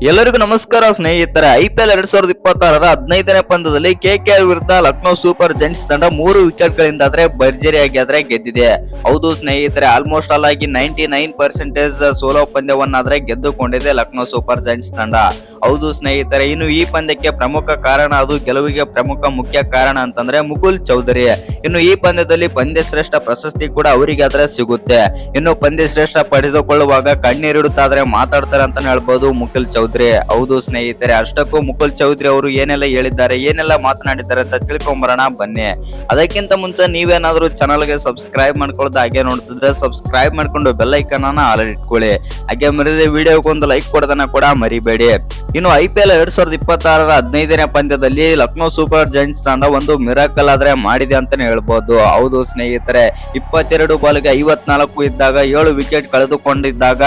ಎಲ್ಲರಿಗೂ ನಮಸ್ಕಾರ ಸ್ನೇಹಿತರೆ. IPL 2026ರ 15ನೇ ಪಂದ್ಯದಲ್ಲಿ KKR ವಿರುದ್ಧ ಲಕ್ನೋ ಸೂಪರ್ ಜೈಂಟ್ಸ್ ತಂಡ 3 ವಿಕೆಟ್ಗಳಿಂದ ಭರ್ಜರಿಯಾಗಿ ಗೆದ್ದಿದೆ. ಹೌದು ಸ್ನೇಹಿತರೆ, ಆಲ್ಮೋಸ್ಟ್ ಆಲ್ ಆಗಿ 99% ಸೋಲೋ ಪಂದ್ಯವನ್ನಾದ್ರೆ ಗೆದ್ದುಕೊಂಡಿದೆ ಲಕ್ನೋ ಸೂಪರ್ ಜೈಂಟ್ಸ್ ತಂಡ. ಹೌದು ಸ್ನೇಹಿತರೆ, ಇನ್ನು ಈ ಪಂದ್ಯಕ್ಕೆ ಪ್ರಮುಖ ಕಾರಣ, ಅದು ಗೆಲುವಿಗೆ ಮುಖ್ಯ ಕಾರಣ ಅಂತಂದ್ರೆ ಮುಕುಲ್ ಚೌಧರಿ. ಇನ್ನು ಈ ಪಂದ್ಯದಲ್ಲಿ ಪಂದ್ಯ ಶ್ರೇಷ್ಠ ಪ್ರಶಸ್ತಿ ಕೂಡ ಅವರಿಗೆ ಸಿಗುತ್ತೆ. ಇನ್ನು ಪಂದ್ಯ ಶ್ರೇಷ್ಠ ಪಡೆದುಕೊಳ್ಳುವಾಗ ಕಣ್ಣೀರಿಡುತ್ತಾದ್ರೆ ಮಾತಾಡ್ತಾರೆ ಅಂತಾನೆ ಹೇಳ್ಬೋದು ಮುಕುಲ್ ಚೌಧರಿ. ಹೌದು ಸ್ನೇಹಿತರೆ, ಅಷ್ಟಕ್ಕೂ ಮುಕುಲ್ ಚೌಧರಿ ಅವರು ಏನೆಲ್ಲ ಹೇಳಿದ್ದಾರೆ, ಏನೆಲ್ಲ ಮಾತನಾಡಿದ್ದಾರೆ ಅಂತ ತಿಳ್ಕೊಂಬರೋಣ ಬನ್ನಿ. ಅದಕ್ಕಿಂತ ಮುಂಚೆ ನೀವೇನಾದ್ರೂ ಚಾನಲ್ಗೆ ಸಬ್ಸ್ಕ್ರೈಬ್ ಮಾಡ್ಕೊಳ್ಳೋದು ಹಾಗೆ ನೋಡ್ತಿದ್ರೆ ಸಬ್ಸ್ಕ್ರೈಬ್ ಮಾಡ್ಕೊಂಡು ಬೆಲ್ ಐಕಾನ್ ಅನ್ನ ಆಲ್ ಇಟ್ಕೊಳ್ಳಿ. ಹಾಗೆ ಮರಿದೆ ವಿಡಿಯೋಗೊಂದು ಲೈಕ್ ಕೊಡೋದನ್ನ ಕೂಡ ಮರಿಬೇಡಿ. ಇನ್ನು IPL 2026ರ 15ನೇ ಪಂದ್ಯದಲ್ಲಿ ಲಕ್ನೋ ಸೂಪರ್ ಜೈಂಟ್ಸ್ ತಂಡ ಒಂದು ಮಿರಾಕಲ್ ಮಾಡಿದೆ ಅಂತಾನೆ ಹೇಳ್ಬೋದು. ಹೌದು ಸ್ನೇಹಿತರೆ, 22 ಬಾಲ್ಗೆ 54 ಇದ್ದಾಗ 7 ವಿಕೆಟ್ ಕಳೆದುಕೊಂಡಿದ್ದಾಗ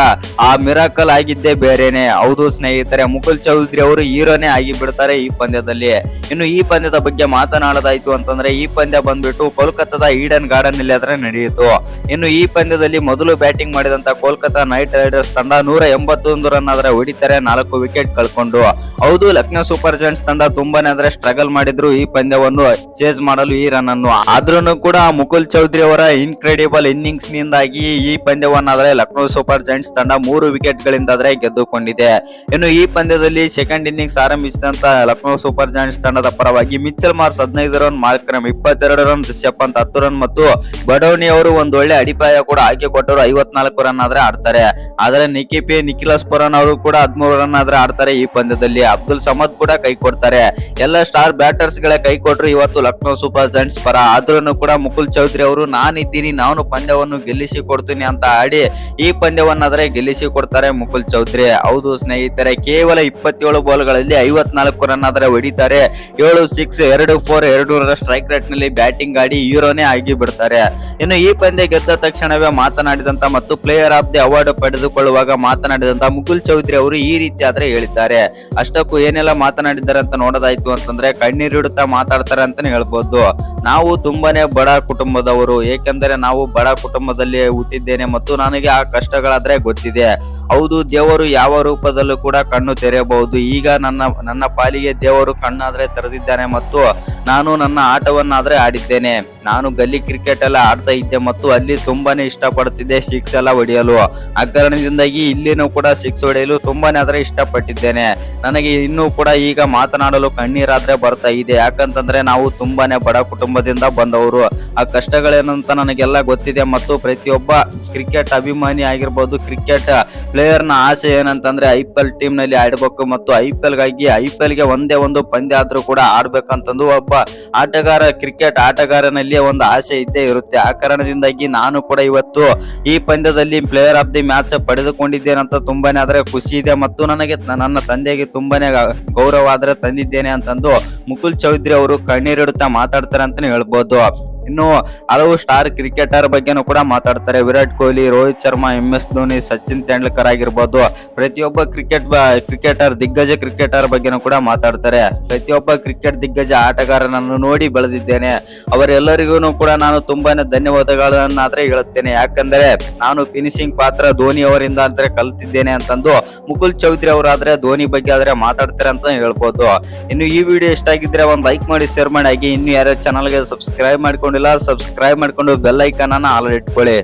ಆ ಮಿರಾಕಲ್ ಆಗಿದ್ದೇ ಬೇರೆನೆ. ಹೌದು ಸ್ನೇಹಿತರೆ, ಮುಕುಲ್ ಚೌಧರಿ ಅವರು ಹೀರೋನೇ ಆಗಿ ಬಿಡ್ತಾರೆ ಈ ಪಂದ್ಯದಲ್ಲಿ. ಇನ್ನು ಈ ಪಂದ್ಯದ ಬಗ್ಗೆ ಮಾತನಾಡೋದಾಯ್ತು ಅಂತಂದ್ರೆ, ಈ ಪಂದ್ಯ ಬಂದ್ಬಿಟ್ಟು ಕೋಲ್ಕತ್ತಾದ ಈಡನ್ ಗಾರ್ಡನ್ ನಲ್ಲಿ ನಡೆಯಿತು. ಇನ್ನು ಈ ಪಂದ್ಯದಲ್ಲಿ ಮೊದಲು ಬ್ಯಾಟಿಂಗ್ ಮಾಡಿದಂತ ಕೋಲ್ಕತ್ತಾ ನೈಟ್ ರೈಡರ್ಸ್ ತಂಡ 181 ರನ್ ಹೊಡಿತಾರೆ, 4 ವಿಕೆಟ್ ಕಳ್ಕೊಂಡು. ಹೌದು, ಲಕ್ನೋ ಸೂಪರ್ ಜೈಂಟ್ಸ್ ತಂಡ ತುಂಬಾನೇ ಸ್ಟ್ರಗಲ್ ಮಾಡಿದ್ರು ಈ ಪಂದ್ಯವನ್ನು ಚೇಸ್ ಮಾಡಲು ಈ ರನ್ ಅನ್ನು. ಆದ್ರೂ ಕೂಡ ಮುಕುಲ್ ಚೌಧರಿ ಅವರ ಇನ್ಕ್ರೆಡಿಬಲ್ ಇನ್ನಿಂಗ್ಸ್ ನಿಂದಾಗಿ ಈ ಪಂದ್ಯವನ್ನಾದ್ರೆ ಲಕ್ನೋ ಸೂಪರ್ ಜೈಂಟ್ಸ್ ತಂಡ 3 ವಿಕೆಟ್ ಗಳಿಂದ ಗೆದ್ದುಕೊಂಡಿದೆ. ಇನ್ನು ಈ ಪಂದ್ಯದಲ್ಲಿ ಸೆಕೆಂಡ್ ಇನ್ನಿಂಗ್ಸ್ ಆರಂಭಿಸಿದಂತ ಲಕ್ನೋ ಸೂಪರ್ ಜೈಂಟ್ಸ್ ತಂಡದ ಪರವಾಗಿ ಮಿಚೆಲ್ ಮಾರ್ಸ್ 15 ರನ್, ಮಾರ್ಕ್ರಮ್ 22 ರನ್, ರಿಷಬ್ ಪಂತ್ 10 ರನ್ ಮತ್ತು ಬಡೌನಿ ಅವರು ಒಂದು ಒಳ್ಳೆ ಅಡಿಪಾಯ ಕೂಡ ಹಾಕಿ ಕೊಟ್ಟರು, 54 ರನ್ ಆಡ್ತಾರೆ. ಆದ್ರೆ ನಿಖಿಲಸ್ ಪುರಾನ್ ಅವರು ಕೂಡ 13 ರನ್ ಆಡ್ತಾರೆ ಈ ಪಂದ್ಯದಲ್ಲಿ. ಅಬ್ದುಲ್ ಸಮದ್ ಕೂಡ ಕೈ ಕೊಡ್ತಾರೆ. ಎಲ್ಲ ಸ್ಟಾರ್ ಬ್ಯಾಟರ್ಸ್ ಗಳೇ ಕೈ ಕೊಟ್ಟರು ಇವತ್ತು ಲಕ್ನೋ ಸೂಪರ್ ಜೈಂಟ್ಸ್ ಪರ. ಆದ್ರೂ ಕೂಡ ಮುಕುಲ್ ಚೌಧರಿ ಅವರು ನಾನಿದ್ದೀನಿ, ನಾನು ಪಂದ್ಯವನ್ನು ಗೆಲ್ಲಿಸಿ ಕೊಡ್ತೀನಿ ಅಂತ ಆಡಿ ಈ ಪಂದ್ಯವನ್ನಾದ್ರೆ ಗೆಲ್ಲಿಸಿ ಕೊಡ್ತಾರೆ ಮುಕುಲ್ ಚೌಧರಿ. ಹೌದು ಸ್ನೇಹಿತರೆ, ಕೇವಲ 27 ಬಾಲ್ಗಳಲ್ಲಿ 54 ರನ್ ಹೊಡಿತಾರೆ, 7 6, 2 4, 2 ಸ್ಟ್ರೈಕ್ ರೇಟ್ ನಲ್ಲಿ ಬ್ಯಾಟಿಂಗ್ ಆಡಿ ಹೀರೋನೇ ಆಗಿ ಬಿಡ್ತಾರೆ. ಇನ್ನು ಈ ಪಂದ್ಯ ಗೆದ್ದ ತಕ್ಷಣವೇ ಮಾತನಾಡಿದಂತ ಮತ್ತು ಪ್ಲೇಯರ್ ಆಫ್ ದಿ ಅವಾರ್ಡ್ ಪಡೆದುಕೊಳ್ಳುವಾಗ ಮಾತನಾಡಿದಂತ ಮುಕುಲ್ ಚೌಧರಿ ಅವರು ಈ ರೀತಿ ಹೇಳಿದ್ದಾರೆ. ಅಷ್ಟಕ್ಕೂ ಏನೆಲ್ಲ ಮಾತನಾಡಿದ್ದಾರೆ ಅಂತ ನೋಡೋದಾಯ್ತು ಅಂತಂದ್ರೆ, ಕಣ್ಣೀರಿಡುತ್ತಾ ಮಾತಾಡ್ತಾರೆ ಅಂತಾನೆ ಹೇಳ್ಬೋದು. ನಾವು ತುಂಬಾನೇ ಬಡ ಕುಟುಂಬದವರು, ಏಕೆಂದರೆ ನಾವು ಬಡ ಕುಟುಂಬದಲ್ಲಿ ಹುಟ್ಟಿದ್ದೇನೆ ಮತ್ತು ನನಗೆ ಆ ಕಷ್ಟಗಳಾದ್ರೆ ಗೊತ್ತಿದೆ. ಹೌದು, ದೇವರು ಯಾವ ರೂಪದಲ್ಲೂ ಕೂಡ ಕಣ್ಣು ತೆರೆಯಬಹುದು. ಈಗ ನನ್ನ ಪಾಲಿಗೆ ದೇವರು ಕಣ್ಣಾದ್ರೆ ತೆರೆದಿದ್ದಾನೆ ಮತ್ತು ನಾನು ನನ್ನ ಆಟವನ್ನಾದ್ರೆ ಆಡಿದ್ದೇನೆ. ನಾನು ಗಲ್ಲಿ ಕ್ರಿಕೆಟ್ ಎಲ್ಲ ಆಡ್ತಾ ಇದ್ದೆ ಮತ್ತು ಅಲ್ಲಿ ತುಂಬಾನೇ ಇಷ್ಟಪಡುತ್ತಿದ್ದೆ ಸಿಕ್ಸ್ ಎಲ್ಲ ಹೊಡೆಯಲು. ಆ ಕಾರಣದಿಂದಾಗಿ ಇಲ್ಲಿನೂ ಕೂಡ ಸಿಕ್ಸ್ ಹೊಡೆಯಲು ತುಂಬಾನೇ ಇಷ್ಟಪಟ್ಟಿದ್ದೇನೆ. ನನಗೆ ಇನ್ನೂ ಕೂಡ ಈಗ ಮಾತನಾಡಲು ಕಣ್ಣೀರಾದ್ರೆ ಬರ್ತಾ ಇದೆ. ಯಾಕಂತಂದ್ರೆ ನಾವು ತುಂಬಾನೇ ಬಡ ಕುಟುಂಬದಿಂದ ಬಂದವರು. ಆ ಕಷ್ಟಗಳೇನಂತ ನನಗೆಲ್ಲ ಗೊತ್ತಿದೆ ಮತ್ತು ಪ್ರತಿಯೊಬ್ಬ ಕ್ರಿಕೆಟ್ ಅಭಿಮಾನಿ ಆಗಿರ್ಬೋದು, ಕ್ರಿಕೆಟ್ ಪ್ಲೇಯರ್ ನ ಆಸೆ ಏನಂತಂದ್ರೆ IPL ಟೀಮ್ ನಲ್ಲಿ ಆಡ್ಬೇಕು ಮತ್ತು IPL ಗೆ ಒಂದೇ ಒಂದು ಪಂದ್ಯ ಆದ್ರೂ ಕೂಡ ಆಡ್ಬೇಕಂತಂದು ಒಬ್ಬ ಆಟಗಾರ, ಕ್ರಿಕೆಟ್ ಆಟಗಾರನಲ್ಲಿ ಒಂದು ಆಸೆ ಇದ್ದೇ ಇರುತ್ತೆ. ಆ ಕಾರಣದಿಂದಾಗಿ ನಾನು ಕೂಡ ಇವತ್ತು ಈ ಪಂದ್ಯದಲ್ಲಿ ಪ್ಲೇಯರ್ ಆಫ್ ದಿ ಮ್ಯಾಚ್ ಪಡೆದುಕೊಂಡಿದ್ದೇನಂತ ತುಂಬಾನೇ ಖುಷಿ ಇದೆ ಮತ್ತು ನನಗೆ ನನ್ನ ತಂದೆಗೆ ತುಂಬಾನೇ ಗೌರವ ತಂದಿದ್ದೇನೆ ಅಂತಂದು ಮುಕುಲ್ ಚೌಧರಿ ಅವರು ಕಣ್ಣೀರಿಡುತ್ತಾ ಮಾತಾಡ್ತಾರೆ ಅಂತಾನೆ ಹೇಳ್ಬೋದು. ಇನ್ನು ಹಲವು ಸ್ಟಾರ್ ಕ್ರಿಕೆಟರ್ ಬಗ್ಗೆನೂ ಕೂಡ ಮಾತಾಡ್ತಾರೆ. ವಿರಾಟ್ ಕೊಹ್ಲಿ, ರೋಹಿತ್ ಶರ್ಮಾ, MS ಧೋನಿ, ಸಚಿನ್ ತೆಂಡೂಲ್ಕರ್ ಆಗಿರ್ಬೋದು. ಪ್ರತಿಯೊಬ್ಬ ಕ್ರಿಕೆಟರ್ ದಿಗ್ಗಜ ಕ್ರಿಕೆಟರ್ ಬಗ್ಗೆನೂ ಕೂಡ ಮಾತಾಡ್ತಾರೆ. ಪ್ರತಿಯೊಬ್ಬ ಕ್ರಿಕೆಟ್ ದಿಗ್ಗಜ ಆಟಗಾರನನ್ನು ನೋಡಿ ಬೆಳೆದಿದ್ದೇನೆ. ಅವರೆಲ್ಲರಿಗೂ ಕೂಡ ನಾನು ತುಂಬಾನೇ ಧನ್ಯವಾದಗಳನ್ನಾದ್ರೆ ಹೇಳುತ್ತೇನೆ. ಯಾಕಂದ್ರೆ ನಾನು ಫಿನಿಶಿಂಗ್ ಪಾತ್ರ ಧೋನಿ ಅವರಿಂದ ಕಲ್ತಿದ್ದೇನೆ ಅಂತಂದು ಮುಕುಲ್ ಚೌಧರಿ ಅವರಾದ್ರೆ ಧೋನಿ ಬಗ್ಗೆ ಮಾತಾಡ್ತಾರೆ ಅಂತ ಹೇಳ್ಬೋದು. ಇನ್ನು ಈ ವಿಡಿಯೋ ಇಷ್ಟ ಆಗಿದ್ರೆ ಒಂದು ಲೈಕ್ ಮಾಡಿ, ಶೇರ್ ಮಾಡಿ. ಹಾಗೆ ಇನ್ನು ಯಾರು ಚಾನಲ್ಗೆ ಸಬ್ಸ್ಕ್ರೈಬ್ ಮಾಡ್ಕೊಂಡಿಲ್ಲ, ಸಬ್ಸ್ಕ್ರೈಬ್ ಮಾಡ್ಕೊಂಡು ಬೆಲ್ ಐಕಾನ್ ಅನ್ನ ಆಲ್ ಇಟ್ಕೊಳ್ಳಿ.